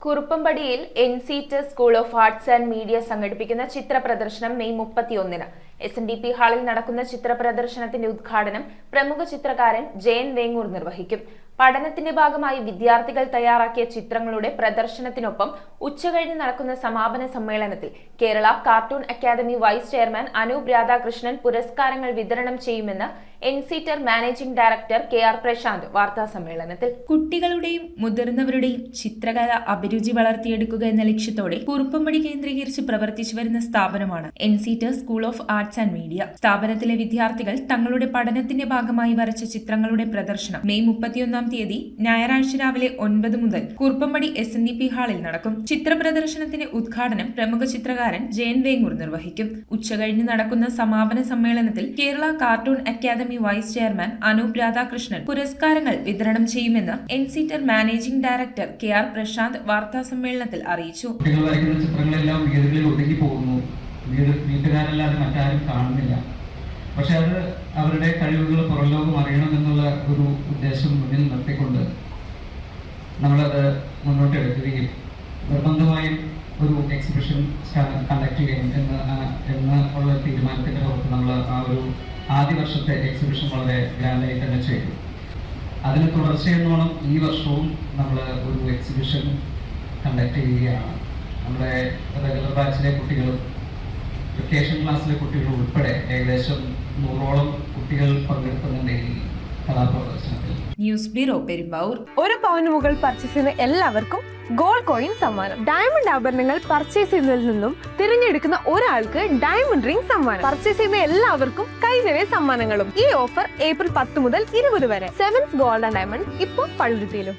കുറുപ്പമ്പടിയിൽ എൻസിറ്റ് school of arts and media സംഘടിപ്പിക്കുന്ന ചിത്ര പ്രദർശനം മെയ് 31-ന് SNDP ഹാളിൽ നടക്കുന്ന ചിത്ര പ്രദർശനത്തിന്റെ ഉദ്ഘാടനം പ്രമുഖ ചിത്രകാരൻ ജയൻ വേങ്ങൂർ നിർവഹിക്കും. പഠനത്തിന്റെ ഭാഗമായി വിദ്യാർത്ഥികൾ തയ്യാറാക്കിയ ചിത്രങ്ങളുടെ പ്രദർശനത്തിനൊപ്പം ഉച്ചകഴിഞ്ഞ് നടക്കുന്ന സമാപന സമ്മേളനത്തിൽ Kerala cartoon academy vice chairman Anoop Radhakrishnan പുരസ്കാരങ്ങൾ വിതരണം ചെയ്യുമെന്ന് എൻസിറ്റർ മാനേജിംഗ് ഡയറക്ടർ KR പ്രശാന്ത് വാർത്താസമ്മേളനത്തിൽ. കുട്ടികളുടെയും മുതിർന്നവരുടെയും ചിത്രകല അഭിരുചി വളർത്തിയെടുക്കുക എന്ന ലക്ഷ്യത്തോടെ കുറുപ്പമ്പടി കേന്ദ്രീകരിച്ച് പ്രവർത്തിച്ചു വരുന്ന സ്ഥാപനമാണ് എൻസിറ്റർ school of arts and media. സ്ഥാപനത്തിലെ വിദ്യാർത്ഥികൾ തങ്ങളുടെ പഠനത്തിന്റെ ഭാഗമായി വരച്ച ചിത്രങ്ങളുടെ പ്രദർശനം മെയ് 31-ാം തീയതി ഞായറാഴ്ച രാവിലെ 9 മുതൽ കുറുപ്പമ്പടി SNDP ഹാളിൽ നടക്കും. ചിത്ര പ്രദർശനത്തിന്റെ ഉദ്ഘാടനം പ്രമുഖ ചിത്രകാരൻ ജയൻ വേങ്ങൂർ നിർവഹിക്കും. ഉച്ചകഴിഞ്ഞ് നടക്കുന്ന സമാപന സമ്മേളനത്തിൽ Kerala cartoon academy vice chairman Anoop Radhakrishnan പുരസ്കാരങ്ങൾ വിതരണം ചെയ്യുമെന്ന് എൻസിറ്റർ മാനേജിംഗ് ഡയറക്ടർ KR പ്രശാന്ത് വാർത്താ സമ്മേളനത്തിൽ അറിയിച്ചു. ചിത്രങ്ങളെല്ലാം വീടുകളിൽ ഒതുങ്ങി പോകുന്നു, വീട്ടുകാരല്ലാതെ മറ്റാരും കാണുന്നില്ല. പക്ഷെ അത് അവരുടെ കഴിവുകൾ പുറംലോകം അറിയണമെന്നുള്ള ഒരു ഉദ്ദേശം മുന്നിൽ നിർത്തിക്കൊണ്ട് നമ്മളത് മുന്നോട്ടെടുക്കുകയും നിർബന്ധമായും ഒരു എക്സിബിഷൻ കണ്ടക്ട് ചെയ്യും എന്നുള്ള തീരുമാനത്തിൻ്റെ പുറത്ത് നമ്മൾ ആ ഒരു ആദ്യ വർഷത്തെ എക്സിബിഷൻ വളരെ ഗ്രാൻഡായി തന്നെ ചെയ്തു. അതിന് തുടർച്ചയെന്നോണം ഈ വർഷവും നമ്മൾ ഒരു എക്സിബിഷൻ കണ്ടക്ട് ചെയ്യുകയാണ്. നമ്മുടെ റെഗുലർ ബാച്ചിലെ കുട്ടികളും വെക്കേഷൻ ക്ലാസ്സിലെ കുട്ടികൾ ഉൾപ്പെടെ ഏകദേശം 100ഓളം കുട്ടികൾ പങ്കെടുക്കുന്നുണ്ട് ഈ കലാപ്രദർശനത്തിൽ. News bureau Perumbavoor. ഒരു പവന് മുകൾ പർച്ചേസ് ചെയ്യുന്ന എല്ലാവർക്കും ഗോൾഡ് കോയിൻ സമ്മാനം. ഡയമണ്ട് ആഭരണങ്ങൾ പർച്ചേസ് ചെയ്യുന്നതിൽ നിന്നും തിരഞ്ഞെടുക്കുന്ന ഒരാൾക്ക് ഡയമണ്ട് റിംഗ് സമ്മാനം. പർച്ചേസ് ചെയ്യുന്ന എല്ലാവർക്കും കൈനിറയെ സമ്മാനങ്ങളും. ഈ ഓഫർ ഏപ്രിൽ 10 മുതൽ 20 വരെ. സെവൻസ് ഗോൾഡ് ആൻഡ് ഡയമണ്ട് ഇപ്പോൾ പള്ളുരുത്തിയിലും.